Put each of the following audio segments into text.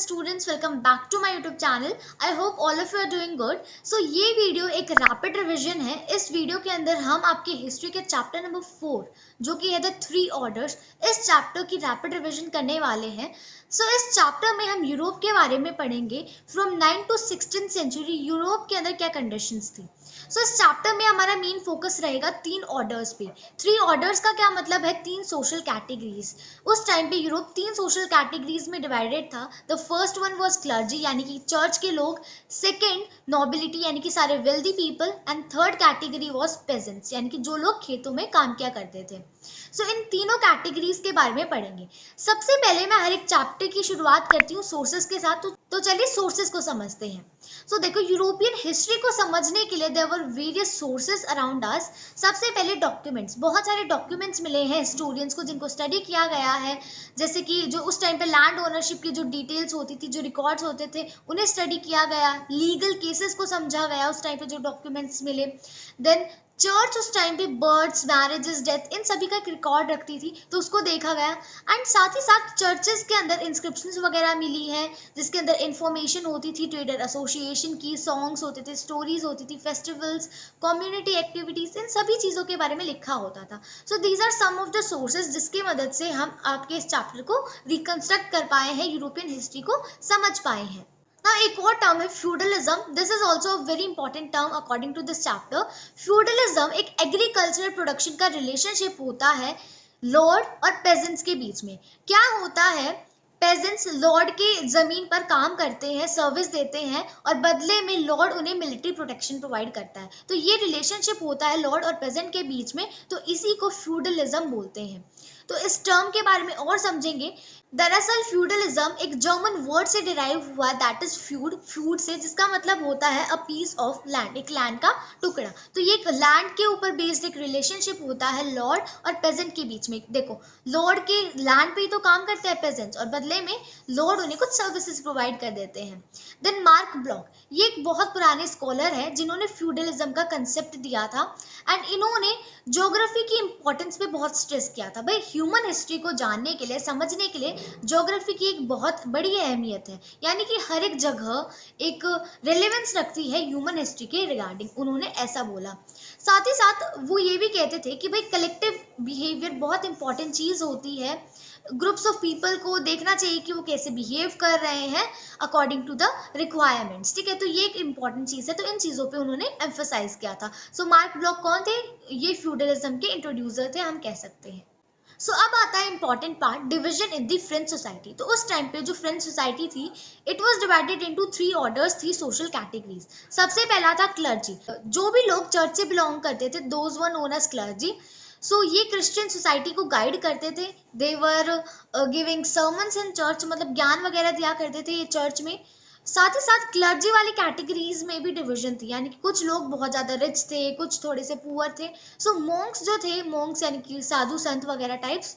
students, welcome back to my YouTube channel. I hope all of you are doing good. So ये video एक rapid revision है. इस video के अंदर हम आपके हिस्ट्री के चैप्टर नंबर 4 जो कि है द 3 ऑर्डर्स, इस चैप्टर की रैपिड रिवीजन करने वाले हैं. इस चैप्टर में हम यूरोप के बारे में पढ़ेंगे. From 9 to 16th century Europe के अंदर क्या कंडीशंस थी. इस चैप्टर में हमारा मेन फोकस रहेगा 3 ऑर्डर्स पे. 3 ऑर्डर्स का क्या मतलब है? 3 सोशल कैटेगरीज. उस टाइम पे यूरोप 3 सोशल कैटेगरीज में डिवाइडेड था. The first one was clergy यानी कि चर्च के लोग, सेकंड नोबिलिटी यानी कि सारे wealthy people, and third category was pageants यानी कि जो लोग खेतों में काम किया करते थे. इन तीनों कैटेगरीज के बारे में पढ़ेंगे. सबसे पहले मैं हर एक चैप्टर की शुरुआत करती हूँ सोर्सेस के साथ. तो चलिए सोर्सेस को समझते हैं. देखो, यूरोपियन हिस्ट्री को समझने के लिए there were various sources around us. सबसे पहले डॉक्यूमेंट्स. बहुत सारे डॉक्यूमेंट्स मिले हैं हिस्टोरियंस को जिनको स्टडी किया गया है. जैसे कि जो उस टाइम पे लैंड ओनरशिप की जो डिटेल्स होती थी, जो रिकॉर्ड्स होते थे, उन्हें स्टडी किया गया. लीगल केसेस को समझा गया उस टाइम पे जो डॉक्यूमेंट्स मिले. देन चर्च उस टाइम पे बर्थ्स, मैरिजेस, डेथ, इन सभी का एक रिकॉर्ड रखती थी, तो उसको देखा गया. एंड साथ ही साथ चर्चेस के अंदर इंस्क्रिप्शंस वगैरह मिली है जिसके अंदर इंफॉर्मेशन होती थी ट्रेडर एसोसिएशन की, सॉन्ग्स होते थे, स्टोरीज होती थी, फेस्टिवल्स, कम्युनिटी एक्टिविटीज, इन सभी चीज़ों के बारे में लिखा होता था. These are some of the sources जिसकी मदद से हम आपके इस चैप्टर को रिकंस्ट्रक्ट कर पाए हैं, यूरोपियन हिस्ट्री को समझ पाए हैं. Now, एक और टर्म है feudalism. This is also a very important term according to this chapter. Feudalism एक एग्रीकल्चरल प्रोडक्शन का रिलेशनशिप होता है लॉर्ड और पेजेंट्स के बीच में. क्या होता है? पेजेंट्स लॉर्ड के जमीन पर काम करते हैं, सर्विस देते हैं, और बदले में लॉर्ड उन्हें मिलिट्री प्रोटेक्शन प्रोवाइड करता है. तो ये रिलेशनशिप होता है लॉर्ड और पेजेंट के बीच में, तो इसी को फ्यूडलिज्म बोलते हैं. तो इस टर्म के बारे में और समझेंगे. दरअसल फ्यूडलिज्म एक जर्मन वर्ड से डिराइव हुआ, दैट इज फ्यूड, फ्यूड से, जिसका मतलब होता है अ पीस ऑफ लैंड, एक लैंड का टुकड़ा. तो ये एक लैंड के ऊपर बेस्ड एक रिलेशनशिप होता है लॉर्ड और पेजेंट के बीच में. देखो, लॉर्ड के लैंड पे ही तो काम करते हैं पेजेंट्स, और बदले में लॉर्ड उन्हें कुछ सर्विसेज प्रोवाइड कर देते हैं. देन मार्क ब्लॉक, ये एक बहुत पुराने स्कॉलर है जिन्होंने फ्यूडलिज्म का कंसेप्ट दिया था. एंड इन्होंने ज्योग्राफी की इंपॉर्टेंस पे बहुत स्ट्रेस किया था. भाई, ह्यूमन हिस्ट्री को जानने के लिए, समझने के लिए ज्योग्राफी की एक बहुत बड़ी अहमियत है, यानी कि हर एक जगह एक रेलेवेंस रखती है ह्यूमन हिस्ट्री के रिगार्डिंग. उन्होंने ऐसा बोला. साथ ही साथ वो ये भी कहते थे कि भाई कलेक्टिव बिहेवियर बहुत इंपॉर्टेंट चीज होती है. ग्रुप्स ऑफ पीपल को देखना चाहिए कि वो कैसे बिहेव कर रहे हैं अकॉर्डिंग टू द रिक्वायरमेंट्स. ठीक है, तो ये एक इंपॉर्टेंट चीज है. तो इन चीजों पे उन्होंने एम्फसाइज किया था. मार्क ब्लॉक कौन थे? ये फ्यूडलिज्म के इंट्रोड्यूसर थे, हम कह सकते हैं. अब आता है important part, division in the French society. तो उस टाइम पे जो फ्रेंच सोसाइटी थी, it was divided into 3 orders, 3 social categories. सबसे पहला था क्लर्जी. जो भी लोग चर्च से बिलोंग करते थे, those were known as clergy. ये क्रिश्चियन सोसाइटी को गाइड करते थे. They were giving sermons in church, मतलब ज्ञान वगैरह दिया करते थे ये चर्च में. साथ ही साथ क्लर्जी वाली कैटेगरीज में भी डिवीजन थी, यानी कि कुछ लोग बहुत ज़्यादा रिच थे, कुछ थोड़े से पुअर थे. मोंक्स जो थे, मोंक्स यानी कि साधु संत वगैरह टाइप्स,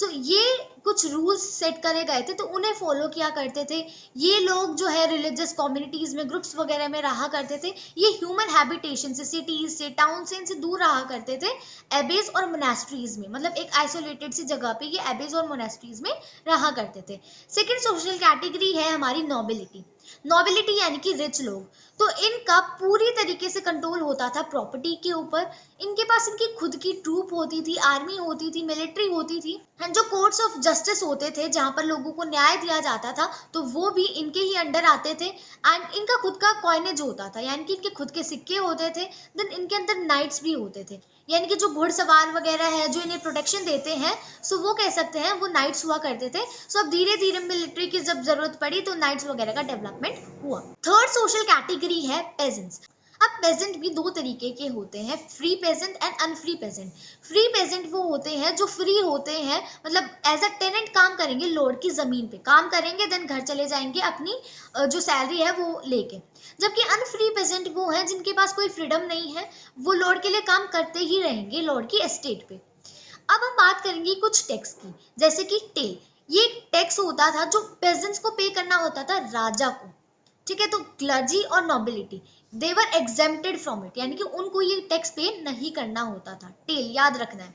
ये कुछ रूल्स सेट करे गए थे, तो उन्हें फॉलो किया करते थे. ये लोग जो है रिलीजियस कम्युनिटीज़ में, ग्रुप्स वगैरह में रहा करते थे. ये ह्यूमन हैबिटेशन से, सिटीज़ से, टाउन से, इनसे दूर रहा करते थे, एबेज और मोनेस्ट्रीज में. मतलब एक आइसोलेटेड सी जगह पे ये एबेज और मोनेस्ट्रीज में रहा करते थे. सेकेंड सोशल कैटेगरी है हमारी नोबिलिटी. नोबिलिटी यानी कि रिच लोग. तो इनका पूरी तरीके से कंट्रोल होता था प्रॉपर्टी के ऊपर. इनके पास इनकी खुद की ट्रूप होती थी, आर्मी होती थी, मिलिट्री होती थी. एंड जो कोर्ट्स ऑफ जस्टिस होते थे जहाँ पर लोगों को न्याय दिया जाता था, तो वो भी इनके ही अंडर आते थे. एंड इनका खुद का कॉइनेज होता था, यानी कि इनके खुद के सिक्के होते थे. देन इनके अंदर नाइट्स भी होते थे, यानी कि जो घुड़सवार वगैरह है जो इन्हें प्रोटेक्शन देते हैं, वो कह सकते हैं वो नाइट्स हुआ करते थे. अब धीरे धीरे मिलिट्री की जब जरूरत पड़ी तो नाइट्स वगैरह का डेवलपमेंट हुआ. थर्ड सोशल कैटेगरी है पेजेंट्स. अब पेजेंट भी 2 तरीके के होते हैं, free peasant and unfree peasant. Free peasant वो होते हैं जो फ्री होते हैं, मतलब एज अ टेनेंट काम करेंगे, लॉर्ड की जमीन पे काम करेंगे, देन घर चले जाएंगे अपनी जो सैलरी है वो लेके. जबकि अनफ्री पेजेंट वो हैं जिनके पास कोई फ्रीडम नहीं है, वो लॉर्ड के लिए काम करते ही रहेंगे लॉर्ड की एस्टेट पे. अब हम बात करेंगे कुछ टैक्स की, जैसे कि टेल. ये टैक्स होता था जो पेजेंट्स को पे करना होता था राजा को. ठीक है, तो क्लर्जी और nobility they were exempted from it, यानी कि उनको ये टैक्स पे नहीं करना होता था. टेल याद रखना है.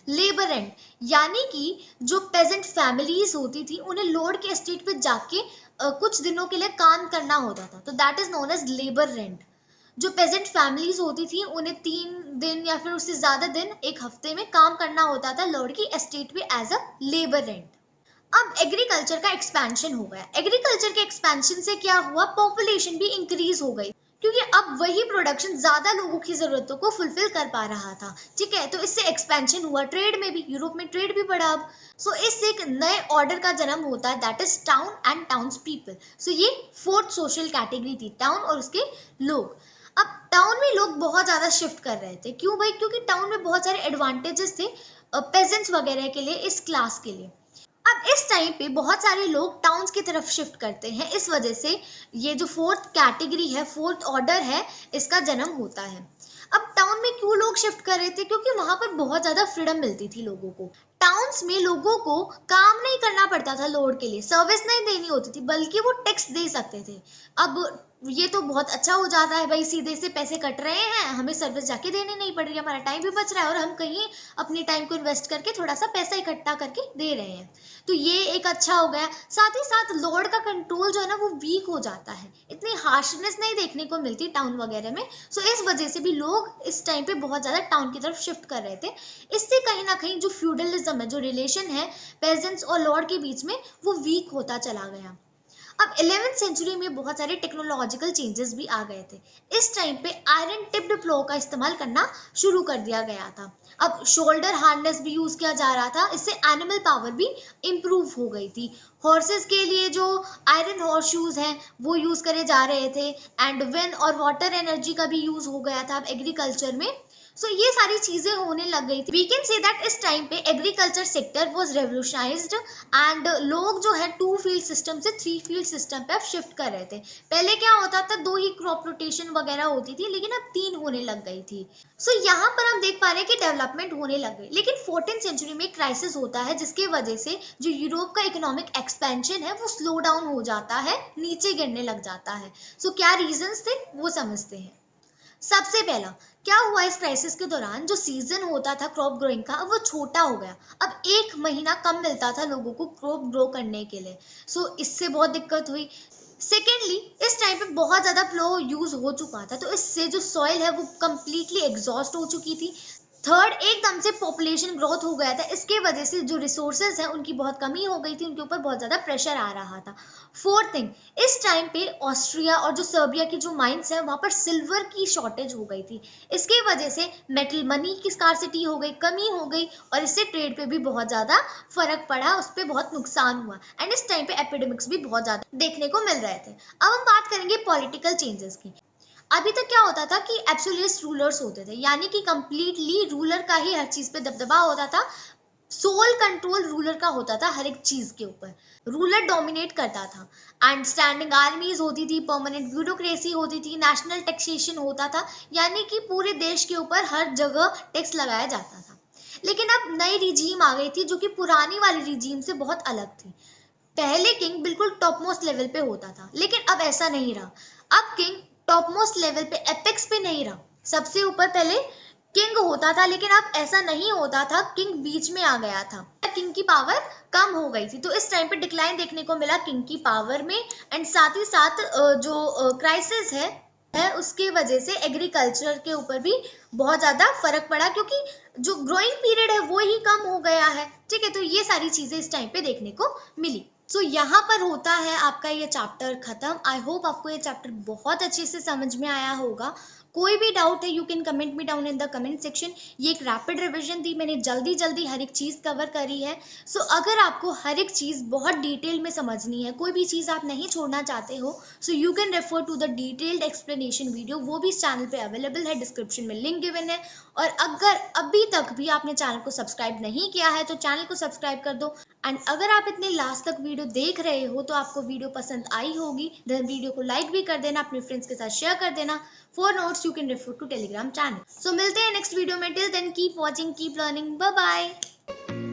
लेबर रेंट, यानी कि जो पेजेंट फैमिलीज होती थी उन्हें लॉर्ड के एस्टेट पे जाके कुछ दिनों के लिए काम करना होता था, तो that is known as labour rent. जो पेजेंट फैमिलीज होती थी उन्हें 3 दिन या फिर उससे ज्यादा दिन एक हफ्ते में काम करना होता था लॉर्ड की एस्टेट पे एज अ लेबर रेंट। अब एग्रीकल्चर का एक्सपेंशन हो गया। एग्रीकल्चर के एक्सपेंशन से क्या हुआ, पॉपुलेशन भी इंक्रीज हो गई, क्योंकि अब वही प्रोडक्शन ज्यादा लोगों की जरूरतों को फुलफिल कर पा रहा था। ठीक है, तो इससे एक्सपेंशन हुआ ट्रेड में भी, यूरोप में ट्रेड भी बढ़ा अब। सो इससे एक नए ऑर्डर का जन्म होता है, that is town and towns people. So ये फोर्थ सोशल कैटेगरी थी, टाउन और उसके लोग। अब टाउन में लोग बहुत ज्यादा शिफ्ट कर रहे थे, क्यों भाई, क्योंकि टाउन में बहुत सारे एडवांटेजेस थे पेजेंट्स वगैरह के लिए, इस क्लास के लिए। अब इस टाइम पे बहुत सारे लोग टाउन्स की तरफ शिफ्ट करते हैं, इस वजह से ये जो फोर्थ कैटेगरी है, फोर्थ ऑर्डर है, इसका जन्म होता है। अब टाउन में क्यों लोग शिफ्ट कर रहे थे, क्योंकि वहां पर बहुत ज्यादा फ्रीडम मिलती थी लोगों को। टाउन्स में लोगों को काम नहीं करना पड़ता था लॉर्ड के लिए, सर्विस नहीं देनी होती थी, बल्कि वो टैक्स दे सकते थे। अब ये तो बहुत अच्छा हो जाता है भाई, सीधे से पैसे कट रहे हैं, हमें सर्विस जाके देनी नहीं पड़ रही, हमारा टाइम भी बच रहा है और हम कहीं अपनी टाइम को इन्वेस्ट करके थोड़ा सा पैसा इकट्ठा करके दे रहे हैं। तो ये एक अच्छा हो गया। साथ ही साथ लॉर्ड का कंट्रोल जो है ना वो वीक हो जाता है, इतनी हार्शनेस नहीं देखने को मिलती टाउन वगैरह में। सो इस वजह से भी लोग इस टाइम पे बहुत ज्यादा टाउन की तरफ शिफ्ट कर रहे थे। इससे कहीं ना कहीं जो फ्यूडलिज्म है, जो रिलेशन है पेजेंट्स और लॉर्ड के बीच में, वो वीक होता चला गया। अब 11वीं सेंचुरी में बहुत सारे टेक्नोलॉजिकल चेंजेस भी आ गए थे। इस टाइम पे आयरन टिप्ड प्लो का इस्तेमाल करना शुरू कर दिया गया था। अब शोल्डर हार्नेस भी यूज किया जा रहा था, इससे एनिमल पावर भी इम्प्रूव हो गई थी। हॉर्सेस के लिए जो आयरन हॉर्स शूज हैं वो यूज करे जा रहे थे, एंड विंड और वाटर एनर्जी का भी यूज हो गया था अब एग्रीकल्चर में। सो ये सारी चीजें होने लग गई थी। वी कैन से दैट इस टाइम पे एग्रीकल्चर सेक्टर वाज रेवोल्यूशनाइज्ड, एंड लोग जो है 2 फील्ड सिस्टम से 3 फील्ड सिस्टम पे अब शिफ्ट कर रहे थे। पहले क्या होता था, 2 ही क्रॉप रोटेशन वगैरह होती थी, लेकिन अब 3 होने लग गई थी। सो यहाँ पर हम देख पा रहे हैं कि डेवलपमेंट होने लग गई, लेकिन 14th सेंचुरी में क्राइसिस होता है, जिसकी वजह से जो यूरोप का इकोनॉमिक एक्सपेंशन है वो स्लो डाउन हो जाता है, नीचे गिरने लग जाता है। सो क्या रीजंस थे वो समझते हैं। सबसे पहला क्या हुआ, इस क्राइसिस के दौरान जो सीजन होता था क्रॉप ग्रोइंग का, अब वो छोटा हो गया। अब 1 महीना कम मिलता था लोगों को क्रॉप ग्रो करने के लिए। सो इससे बहुत दिक्कत हुई। सेकेंडली, इस टाइम पे बहुत ज्यादा फ्लो यूज हो चुका था, तो इससे जो सॉइल है वो कंप्लीटली एग्जॉस्ट हो चुकी थी। थर्ड, एकदम से पॉपुलेशन ग्रोथ हो गया था, इसके वजह से जो रिसोर्सेज हैं उनकी बहुत कमी हो गई थी, उनके ऊपर बहुत ज्यादा प्रेशर आ रहा था। फोर्थ थिंग, इस टाइम पे ऑस्ट्रिया और जो सर्बिया की जो माइंस है वहां पर सिल्वर की शॉर्टेज हो गई थी, इसके वजह से मेटल मनी की स्कार्सिटी हो गई, कमी हो गई, और इससे ट्रेड पे भी बहुत ज्यादा फर्क पड़ा, उस पर बहुत नुकसान हुआ, एंड इस टाइम पे एपिडेमिक्स भी बहुत ज्यादा देखने को मिल रहे थे। अब हम बात करेंगे पॉलिटिकल चेंजेस की। अभी तक क्या होता था कि एब्सोल्यूट रूलर्स होते थे, यानी कि कंप्लीटली रूलर का ही हर चीज पे दबदबा होता था, सोल कंट्रोल रूलर का होता था हर एक चीज के ऊपर, रूलर डोमिनेट करता था, एंड स्टैंडिंग आर्मीज होती थी, परमानेंट ब्यूरोक्रेसी होती थी, नेशनल टैक्सेशन होता था, यानी कि पूरे देश के ऊपर हर जगह टैक्स लगाया जाता था। लेकिन अब नई रिजीम आ गई थी जो कि पुरानी वाली रिजीम से बहुत अलग थी। पहले किंग बिल्कुल टॉप मोस्ट लेवल पे होता था, लेकिन अब ऐसा नहीं रहा। अब किंग टॉप मोस्ट लेवल पे, एपेक्स पे नहीं रहा। सबसे ऊपर पहले किंग होता था, लेकिन अब ऐसा नहीं होता था, किंग बीच में आ गया था, किंग की पावर कम हो गई थी। तो इस टाइम पे डिक्लाइन देखने को मिला किंग की पावर में, एंड साथ ही साथ जो क्राइसिस है उसके वजह से एग्रीकल्चर के ऊपर भी बहुत ज्यादा फर्क पड़ा, क्योंकि जो ग्रोइंग पीरियड है वो ही कम हो गया है। ठीक है, तो ये सारी चीजें इस टाइम पे देखने को मिली। सो यहाँ पर होता है आपका ये चैप्टर खत्म। आई होप आपको ये चैप्टर बहुत अच्छे से समझ में आया होगा। कोई भी डाउट है you can comment me down in the comment section. ये एक रैपिड रिवीजन थी, मैंने जल्दी जल्दी हर एक चीज कवर करी है। सो अगर आपको हर एक चीज बहुत डिटेल में समझनी है, कोई भी चीज आप नहीं छोड़ना चाहते हो, so you can refer to the detailed explanation video, वो भी इस चैनल पे अवेलेबल है, डिस्क्रिप्शन में लिंक गिवन है। और अगर अभी तक भी आपने चैनल को सब्सक्राइब नहीं किया है तो चैनल को सब्सक्राइब कर दो। एंड अगर आप इतने लास्ट तक वीडियो देख रहे हो तो आपको वीडियो पसंद आई होगी, देन वीडियो को लाइक भी कर देना, अपने फ्रेंड्स के साथ शेयर कर देना। For notes you can refer to Telegram channel. So मिलते हैं नेक्स्ट वीडियो में। Till then keep watching, keep learning, bye bye.